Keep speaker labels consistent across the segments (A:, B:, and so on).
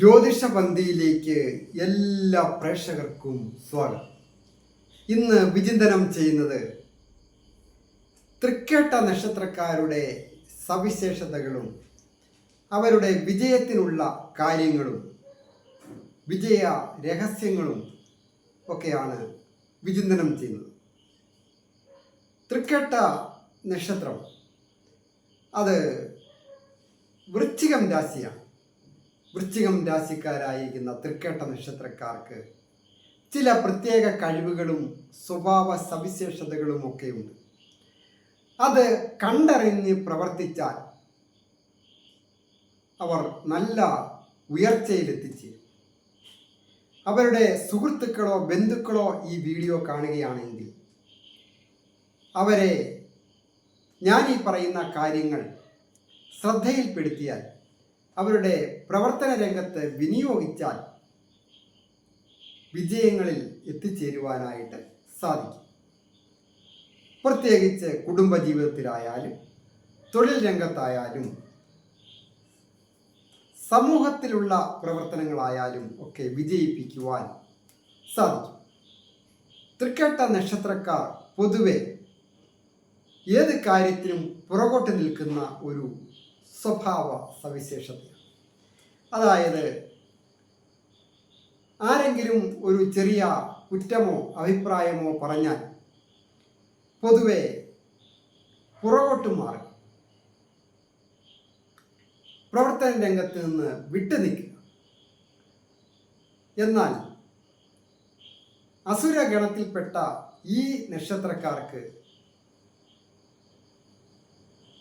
A: ജ്യോതിഷ പന്തിയിലേക്ക് എല്ലാ പ്രേക്ഷകർക്കും സ്വാഗതം. ഇന്ന് വിചിന്തനം ചെയ്യുന്നത് തൃക്കേട്ട നക്ഷത്രക്കാരുടെ സവിശേഷതകളും അവരുടെ വിജയത്തിനുള്ള കാര്യങ്ങളും വിജയ രഹസ്യങ്ങളും ഒക്കെയാണ് വിചിന്തനം ചെയ്യുന്നത്. തൃക്കേട്ട നക്ഷത്രം അത് വൃശ്ചികം രാശിയാണ്. വൃശ്ചികം രാശിക്കാരായിരിക്കുന്ന തൃക്കേട്ട നക്ഷത്രക്കാർക്ക് ചില പ്രത്യേക കഴിവുകളും സ്വഭാവ സവിശേഷതകളും ഒക്കെയുണ്ട്. അത് കണ്ടറിഞ്ഞ് പ്രവർത്തിച്ചാൽ അവർ നല്ല ഉയർച്ചയിലെത്തിച്ച് അവരുടെ സുഹൃത്തുക്കളോ ബന്ധുക്കളോ ഈ വീഡിയോ കാണുകയാണെങ്കിൽ അവരെ ഞാൻ ഈ പറയുന്ന കാര്യങ്ങൾ ശ്രദ്ധയിൽപ്പെടുത്തിയാൽ അവരുടെ പ്രവർത്തന രംഗത്ത് വിനിയോഗിച്ചാൽ വിജയങ്ങളിൽ എത്തിച്ചേരുവാനായിട്ട് സാധിക്കും. പ്രത്യേകിച്ച് കുടുംബജീവിതത്തിലായാലും തൊഴിൽ രംഗത്തായാലും സമൂഹത്തിലുള്ള പ്രവർത്തനങ്ങളായാലും ഒക്കെ വിജയിപ്പിക്കുവാൻ സാധിക്കും. തൃക്കേട്ട നക്ഷത്രക്കാർ പൊതുവെ ഏത് കാര്യത്തിനും പുറകോട്ട് നിൽക്കുന്ന ഒരു സ്വഭാവ സവിശേഷതയാണ്. അതായത് ആരെങ്കിലും ഒരു ചെറിയ കുറ്റമോ അഭിപ്രായമോ പറഞ്ഞാൽ പൊതുവെ പുറകോട്ട് മാറും, പ്രവർത്തന രംഗത്ത് നിന്ന് വിട്ടുനിൽക്കുക. എന്നാൽ അസുരഗണത്തിൽപ്പെട്ട ഈ നക്ഷത്രക്കാർക്ക്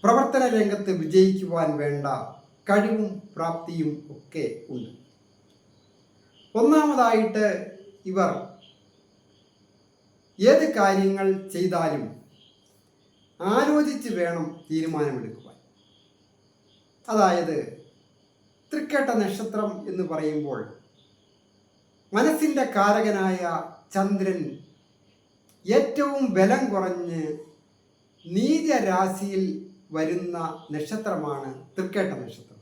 A: പ്രവർത്തന രംഗത്ത് വിജയിക്കുവാൻ വേണ്ട കഴിവും പ്രാപ്തിയും ഒക്കെ ഉണ്ട്. ഒന്നാമതായിട്ട് ഇവർ ഏത് കാര്യങ്ങൾ ചെയ്താലും ആലോചിച്ച് വേണം തീരുമാനമെടുക്കുവാൻ. അതായത് തൃക്കേട്ട നക്ഷത്രം എന്ന് പറയുമ്പോൾ മനസ്സിൻ്റെ കാരകനായ ചന്ദ്രൻ ഏറ്റവും ബലം കുറഞ്ഞ് നീചരാശിയിൽ വരുന്ന നക്ഷത്രമാണ് തൃക്കേട്ട നക്ഷത്രം.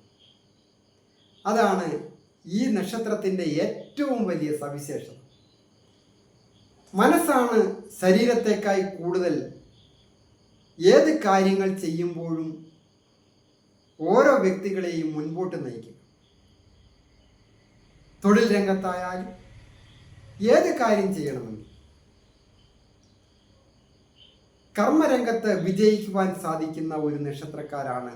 A: അതാണ് ഈ നക്ഷത്രത്തിൻ്റെ ഏറ്റവും വലിയ സവിശേഷത. മനസ്സാണ് ശരീരത്തേക്കായി കൂടുതൽ ഏത് കാര്യങ്ങൾ ചെയ്യുമ്പോഴും ഓരോ വ്യക്തികളെയും മുൻപോട്ട് നയിക്കും. തൊഴിൽ രംഗത്തായാലും ഏത് കാര്യം ചെയ്യണമെങ്കിൽ കർമ്മരംഗത്ത് വിജയിക്കുവാൻ സാധിക്കുന്ന ഒരു നക്ഷത്രക്കാരാണ്.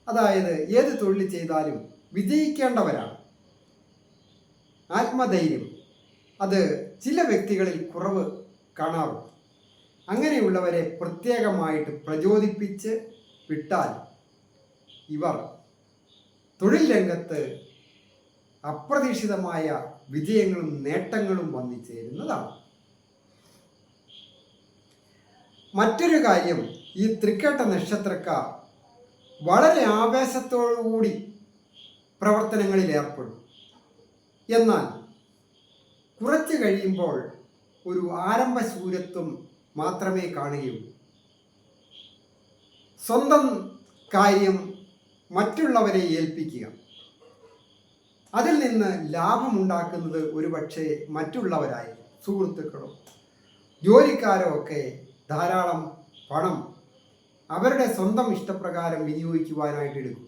A: അതായത് ഏത് തൊഴിൽ ചെയ്താലും വിജയിക്കേണ്ടവരാണ്. ആത്മധൈര്യം അത് ചില വ്യക്തികളിൽ കുറവ് കാണാറുണ്ട്. അങ്ങനെയുള്ളവരെ പ്രത്യേകമായിട്ട് പ്രചോദിപ്പിച്ച് വിട്ടാൽ ഇവർ തൊഴിൽ രംഗത്ത് അപ്രതീക്ഷിതമായ വിജയങ്ങളും നേട്ടങ്ങളും വന്നു ചേരുന്നതാണ്. മറ്റൊരു കാര്യം, ഈ തൃക്കേട്ട നക്ഷത്രക്കാർ വളരെ ആവേശത്തോടുകൂടി പ്രവർത്തനങ്ങളിൽ ഏർപ്പെടും. എന്നാൽ കുറച്ച് കഴിയുമ്പോൾ ഒരു ആരംഭശൂരത്വം മാത്രമേ കാണുകയുള്ളൂ. സ്വന്തം കാര്യം മറ്റുള്ളവരെ ഏൽപ്പിക്കുക, അതിൽ നിന്ന് ലാഭമുണ്ടാക്കുന്നത് ഒരുപക്ഷെ മറ്റുള്ളവരായിരിക്കും. സുഹൃത്തുക്കളോ ജോലിക്കാരോ ഒക്കെ ധാരാളം പണം അവരുടെ സ്വന്തം ഇഷ്ടപ്രകാരം വിനിയോഗിക്കുവാനായിട്ട് എടുക്കും.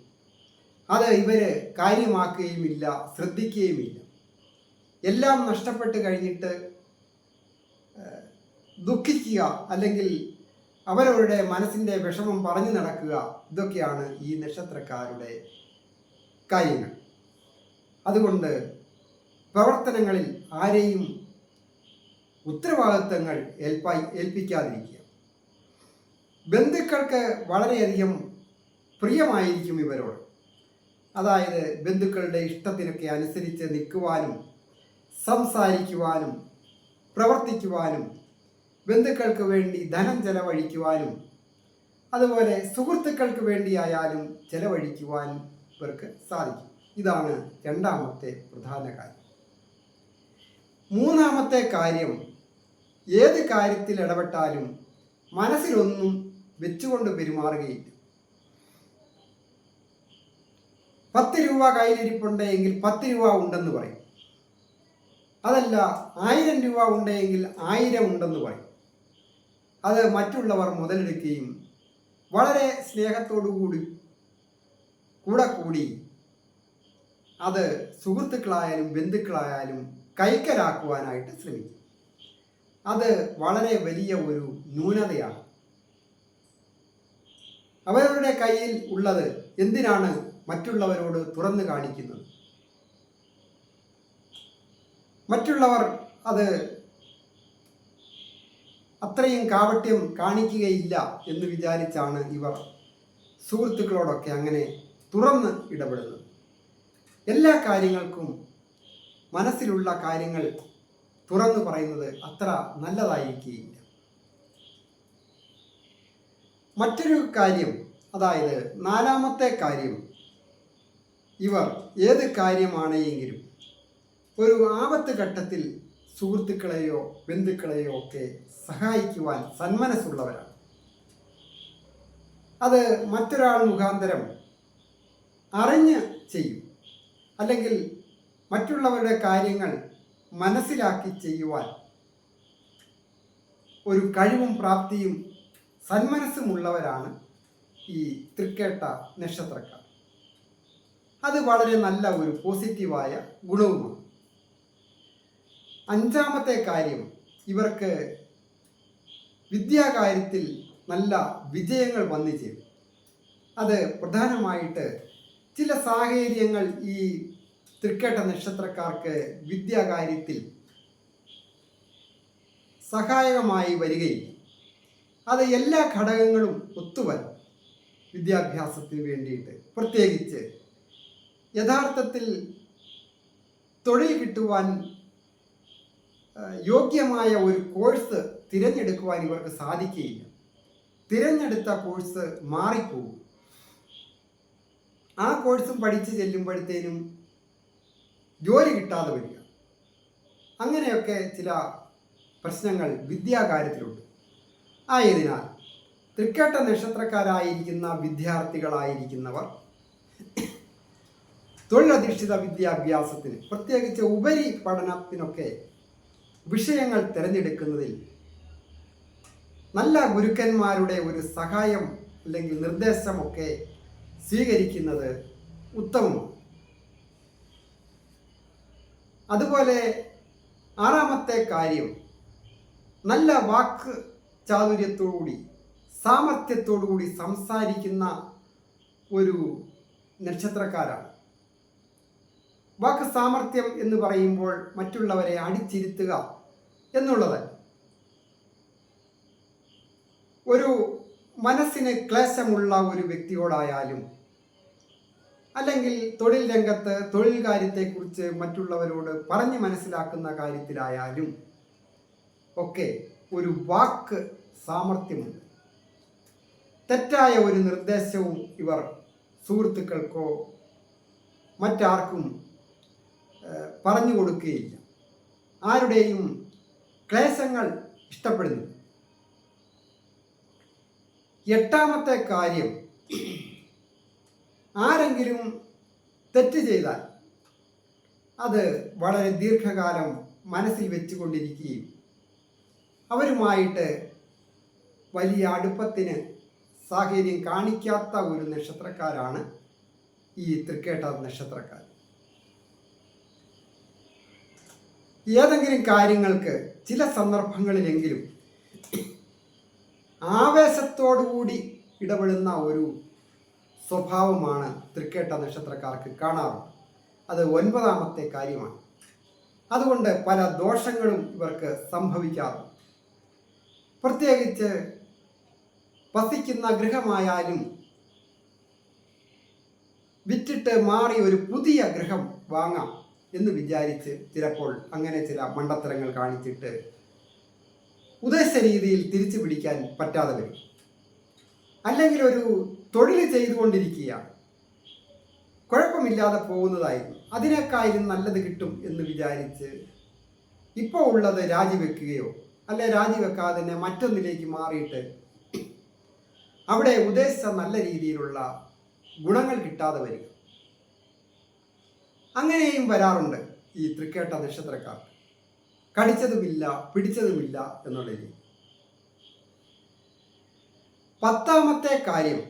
A: അത് ഇവർ കാര്യമാക്കുകയുമില്ല, ശ്രദ്ധിക്കുകയുമില്ല. എല്ലാം നഷ്ടപ്പെട്ട് കഴിഞ്ഞിട്ട് ദുഃഖിക്കുക, അല്ലെങ്കിൽ അവരവരുടെ മനസ്സിൻ്റെ വിഷമം പറഞ്ഞു നടക്കുക, ഇതൊക്കെയാണ് ഈ നക്ഷത്രക്കാരുടെ കാര്യങ്ങൾ. അതുകൊണ്ട് പ്രവർത്തനങ്ങളിൽ ആരെയും ഉത്തരവാദിത്തങ്ങൾ ഏൽപ്പിക്കാതിരിക്കുക. ബന്ധുക്കൾക്ക് വളരെയധികം പ്രിയമായിരിക്കും ഇവരോട്. അതായത് ബന്ധുക്കളുടെ ഇഷ്ടത്തിനൊക്കെ അനുസരിച്ച് നിൽക്കുവാനും സംസാരിക്കുവാനും പ്രവർത്തിക്കുവാനും ബന്ധുക്കൾക്ക് വേണ്ടി ധനം ചെലവഴിക്കുവാനും അതുപോലെ സുഹൃത്തുക്കൾക്ക് വേണ്ടിയായാലും ചെലവഴിക്കുവാൻ ഇവർക്ക് സാധിക്കും. ഇതാണ് രണ്ടാമത്തെ പ്രധാന കാര്യം. മൂന്നാമത്തെ കാര്യം, ഏത് കാര്യത്തിൽ ഇടപെട്ടാലും മനസ്സിലൊന്നും വെച്ചുകൊണ്ട് പെരുമാറുകയില്ല. 10 രൂപ കയ്യിലിരിപ്പുണ്ടെങ്കിൽ 10 രൂപ ഉണ്ടെന്ന് പറയും. അതല്ല 1000 രൂപ ഉണ്ടെങ്കിൽ 1000 ഉണ്ടെന്ന് പറയും. അത് മറ്റുള്ളവർ മുതലെടുക്കുകയും വളരെ സ്നേഹത്തോടു കൂടി കൂടി അത് സുഹൃത്തുക്കളായാലും ബന്ധുക്കളായാലും കൈക്കലാക്കുവാനായിട്ട് ശ്രമിക്കും. അത് വളരെ വലിയ ഒരു ന്യൂനതയാണ്. അവരവരുടെ കയ്യിൽ ഉള്ളത് എന്തിനാണ് മറ്റുള്ളവരോട് തുറന്നു കാണിക്കുന്നത്? മറ്റുള്ളവർ അത് അത്രയും കാപട്യം കാണിക്കുകയില്ല എന്ന് വിചാരിച്ചാണ് ഇവർ സുഹൃത്തുക്കളോടൊക്കെ അങ്ങനെ തുറന്ന് ഇടപെടുന്നത്. എല്ലാ കാര്യങ്ങൾക്കും മനസ്സിലുള്ള കാര്യങ്ങൾ തുറന്നു പറയുന്നത് അത്ര നല്ലതായിരിക്കുകയില്ല. മറ്റൊരു കാര്യം, അതായത് 4-മത്തെ കാര്യം, ഇവർ ഏത് കാര്യമാണെങ്കിലും ഒരു ആപത്ത് ഘട്ടത്തിൽ സുഹൃത്തുക്കളെയോ ബന്ധുക്കളെയോ ഒക്കെ സഹായിക്കുവാൻ സന്മനസ്സുള്ളവരാണ്. അത് മറ്റൊരാൾ മുഖാന്തരം അറിഞ്ഞ് ചെയ്യും, അല്ലെങ്കിൽ മറ്റുള്ളവരുടെ കാര്യങ്ങൾ മനസ്സിലാക്കി ചെയ്യുവാൻ ഒരു കഴിവും പ്രാപ്തിയും സന്മനസ്സുമുള്ളവരാണ് ഈ തൃക്കേട്ട നക്ഷത്രക്കാർ. അത് വളരെ നല്ല ഒരു പോസിറ്റീവായ ഗുണവുമാണ്. 5-മത്തെ കാര്യം, ഇവർക്ക് വിദ്യാകാര്യത്തിൽ നല്ല വിജയങ്ങൾ വന്നു ചേരും. അത് പ്രധാനമായിട്ട് ചില സാഹചര്യങ്ങൾ ഈ തൃക്കേട്ട നക്ഷത്രക്കാർക്ക് വിദ്യാകാര്യത്തിൽ സഹായകമായി വരികയില്ല. അത് എല്ലാ ഘടകങ്ങളും ഒത്തുവരും വിദ്യാഭ്യാസത്തിന് വേണ്ടിയിട്ട്. പ്രത്യേകിച്ച് യഥാർത്ഥത്തിൽ തൊഴിൽ കിട്ടുവാൻ യോഗ്യമായ ഒരു കോഴ്സ് തിരഞ്ഞെടുക്കുവാൻ ഇവർക്ക് സാധിക്കുകയില്ല. തിരഞ്ഞെടുത്ത കോഴ്സ് മാറിപ്പോകും. ആ കോഴ്സും പഠിച്ച് ചെല്ലുമ്പോഴത്തേനും ജോലി കിട്ടാതെ വരിക, അങ്ങനെയൊക്കെ ചില പ്രശ്നങ്ങൾ വിദ്യാകാര്യത്തിലുണ്ട്. ആയതിനാൽ തൃക്കേട്ട നക്ഷത്രക്കാരായിരിക്കുന്ന വിദ്യാർത്ഥികളായിരിക്കുന്നവർ തൊഴിലധിഷ്ഠിത വിദ്യാഭ്യാസത്തിന്, പ്രത്യേകിച്ച് ഉപരി പഠനത്തിനൊക്കെ വിഷയങ്ങൾ തിരഞ്ഞെടുക്കുന്നതിൽ നല്ല ഗുരുക്കന്മാരുടെ ഒരു സഹായം അല്ലെങ്കിൽ നിർദ്ദേശമൊക്കെ സ്വീകരിക്കുന്നത് ഉത്തമമാണ്. അതുപോലെ 6-മത്തെ കാര്യം, നല്ല വാക്ക് ചാതുര്യത്തോടുകൂടി സാമർഥ്യത്തോടുകൂടി സംസാരിക്കുന്ന ഒരു നക്ഷത്രക്കാരാണ്. വാക്ക് സാമർഥ്യം എന്ന് പറയുമ്പോൾ മറ്റുള്ളവരെ അടിച്ചിരുത്തുക എന്നുള്ളതല്ല. ഒരു മനസ്സിന് ക്ലേശമുള്ള ഒരു വ്യക്തിയോടായാലും, അല്ലെങ്കിൽ തൊഴിൽ രംഗത്ത് തൊഴിൽ കാര്യത്തെക്കുറിച്ച് മറ്റുള്ളവരോട് പറഞ്ഞ് മനസ്സിലാക്കുന്ന കാര്യത്തിലായാലും ഒക്കെ ഒരു വാക്ക് സാമർഥ്യമുണ്ട്. തെറ്റായ ഒരു നിർദ്ദേശവും ഇവർ സുഹൃത്തുക്കൾക്കോ മറ്റാർക്കും പറഞ്ഞു കൊടുക്കുകയില്ല. ആരുടെയും ക്ലേശങ്ങൾ ഇഷ്ടപ്പെടുന്നു. 8-മത്തെ കാര്യം, ആരെങ്കിലും തെറ്റ് ചെയ്താൽ അത് വളരെ ദീർഘകാലം മനസ്സിൽ വെച്ചുകൊണ്ടിരിക്കുകയും അവരുമായിട്ട് വലിയ അടുപ്പത്തിന് സാഹചര്യം കാണിക്കാത്ത ഒരു നക്ഷത്രക്കാരാണ് ഈ തൃക്കേട്ട നക്ഷത്രക്കാർ. ഏതെങ്കിലും കാര്യങ്ങൾക്ക് ചില സന്ദർഭങ്ങളിലെങ്കിലും ആവേശത്തോടുകൂടി ഇടപെടുന്ന ഒരു സ്വഭാവമാണ് തൃക്കേട്ട നക്ഷത്രക്കാർക്ക് കാണാറുള്ളത്. അത് 9-മത്തെ കാര്യമാണ്. അതുകൊണ്ട് പല ദോഷങ്ങളും ഇവർക്ക് സംഭവിക്കാറുണ്ട്. പ്രത്യേകിച്ച് വസിക്കുന്ന ഗൃഹമായാലും വിറ്റിട്ട് മാറി ഒരു പുതിയ ഗൃഹം വാങ്ങാം എന്ന് വിചാരിച്ച് ചിലപ്പോൾ അങ്ങനെ ചില മണ്ടത്തരങ്ങൾ കാണിച്ചിട്ട് ഉദ്ദേശിച്ച രീതിയിൽ തിരിച്ചു പിടിക്കാൻ പറ്റാതെ വരും. അല്ലെങ്കിൽ ഒരു തൊഴിൽ ചെയ്തുകൊണ്ടിരിക്കുകയാണ്, കുഴപ്പമില്ലാതെ പോകുന്നതായിരുന്നു, അതിനേക്കാളും നല്ലത് കിട്ടും എന്ന് വിചാരിച്ച് ഇപ്പോൾ ഉള്ളത് രാജിവെക്കുകയോ അല്ലെ രാജിവെക്കാതെ തന്നെ മറ്റൊന്നിലേക്ക് മാറിയിട്ട് അവിടെ ഉദ്ദേശിച്ച നല്ല രീതിയിലുള്ള ഗുണങ്ങൾ കിട്ടാതെ വരിക. അങ്ങനെയും വരാറുണ്ട് ഈ തൃക്കേട്ട നക്ഷത്രക്കാർ. കടിച്ചതുമില്ല പിടിച്ചതുമില്ല എന്നുള്ള രീതി. 10ാമത്തെ കാര്യം,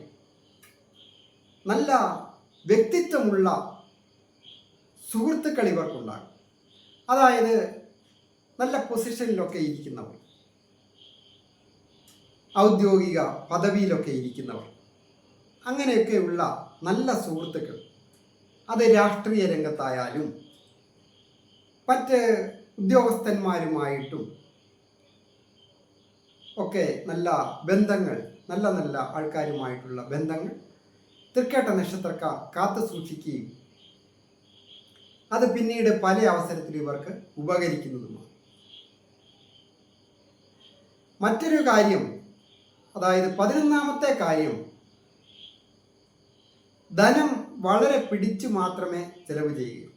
A: നല്ല വ്യക്തിത്വമുള്ള സുഹൃത്തുക്കൾ ഇവർക്കുണ്ടാകും. അതായത് നല്ല പൊസിഷനിലൊക്കെ ഇരിക്കുന്നവർ, ഔദ്യോഗിക പദവിയിലൊക്കെ ഇരിക്കുന്നവർ, അങ്ങനെയൊക്കെയുള്ള നല്ല സുഹൃത്തുക്കൾ, അത് രാഷ്ട്രീയ രംഗത്തായാലും മറ്റ് ഉദ്യോഗസ്ഥന്മാരുമായിട്ടും ഒക്കെ നല്ല ബന്ധങ്ങൾ, നല്ല നല്ല ആൾക്കാരുമായിട്ടുള്ള ബന്ധങ്ങൾ തൃക്കേട്ട നക്ഷത്രക്കാർ കാത്തു സൂക്ഷിക്കുകയും അത് പിന്നീട് പല അവസരത്തിലും ഇവർക്ക് ഉപകരിക്കുന്നതുമാണ്. മറ്റൊരു കാര്യം, അതായത് 11ാമത്തെ കാര്യം, ധനം വളരെ പിടിച്ചു മാത്രമേ ചെലവ് ചെയ്യുകയുള്ളൂ.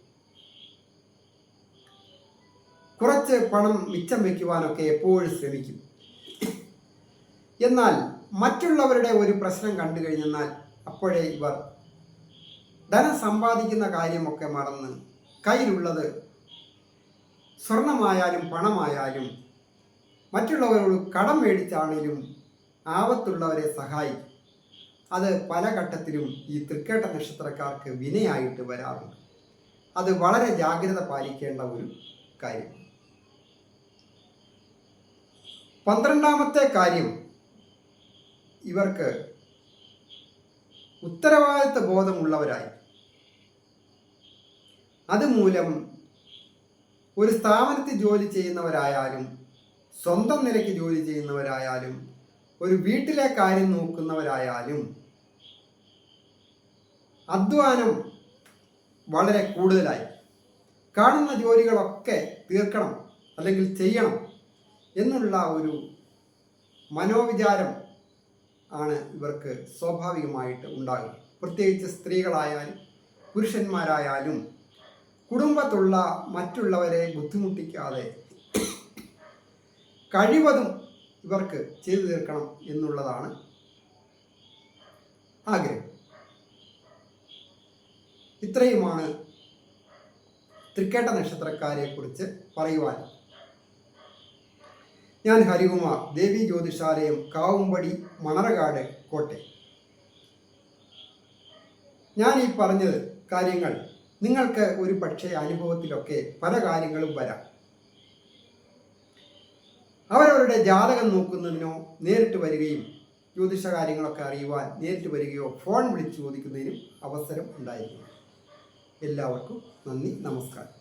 A: കുറച്ച് പണം മിച്ചം വയ്ക്കുവാനൊക്കെ എപ്പോഴും ശ്രമിക്കും. എന്നാൽ മറ്റുള്ളവരുടെ ഒരു പ്രശ്നം കണ്ടു കഴിഞ്ഞെന്നാൽ അപ്പോഴേ ഇവർ ധനം സമ്പാദിക്കുന്ന കാര്യമൊക്കെ മറന്ന് കയ്യിലുള്ളത് സ്വർണമായാലും പണമായാലും മറ്റുള്ളവരോട് കടം മേടിച്ചാണെങ്കിലും ആപത്തുള്ളവരെ സഹായിക്കും. അത് പല ഘട്ടത്തിലും ഈ തൃക്കേട്ട നക്ഷത്രക്കാർക്ക് വിനയായിട്ട് വരാറുണ്ട്. അത് വളരെ ജാഗ്രത പാലിക്കേണ്ട ഒരു കാര്യം. 12ാമത്തെ കാര്യം, ഇവർക്ക് ഉത്തരവാദിത്വ ബോധമുള്ളവരായി. അതുമൂലം ഒരു സ്ഥാപനത്തിൽ ജോലി ചെയ്യുന്നവരായാലും സ്വന്തം നിലയ്ക്ക് ജോലി ചെയ്യുന്നവരായാലും ഒരു വീട്ടിലെ കാര്യം നോക്കുന്നവരായാലും അധ്വാനം വളരെ കൂടുതലായി. കാണുന്ന ജോലികളൊക്കെ തീർക്കണം അല്ലെങ്കിൽ ചെയ്യണം എന്നുള്ള ഒരു മനോവിചാരം ആണ് ഇവർക്ക് സ്വാഭാവികമായിട്ട് ഉണ്ടാകുക. പ്രത്യേകിച്ച് സ്ത്രീകളായാലും പുരുഷന്മാരായാലും കുടുംബത്തുള്ള മറ്റുള്ളവരെ ബുദ്ധിമുട്ടിക്കാതെ കഴിവതും ഇവർക്ക് ചെയ്തു തീർക്കണം എന്നുള്ളതാണ് ആഗ്രഹം. ഇത്രയുമാണ് തൃക്കേട്ട നക്ഷത്രക്കാരെ കുറിച്ച് പറയുവാൻ. ഞാൻ ഹരികുമാർ, ദേവി ജ്യോതിഷാലയം, കാവുംപടി, മണർകാട്, കോട്ടയം. ഞാൻ ഈ പറഞ്ഞത് കാര്യങ്ങൾ നിങ്ങൾക്ക് ഒരു പക്ഷേ അനുഭവത്തിലൊക്കെ പല കാര്യങ്ങളും വരാം. അവരവരുടെ ജാതകം നോക്കുന്നതിനോ നേരിട്ട് വരികയും ജ്യോതിഷ കാര്യങ്ങളൊക്കെ അറിയുവാൻ നേരിട്ട് വരികയോ ഫോൺ വിളിച്ച് ചോദിക്കുന്നതിനും അവസരം ഉണ്ടായിരിക്കും. എല്ലാവർക്കും നന്ദി, നമസ്കാരം.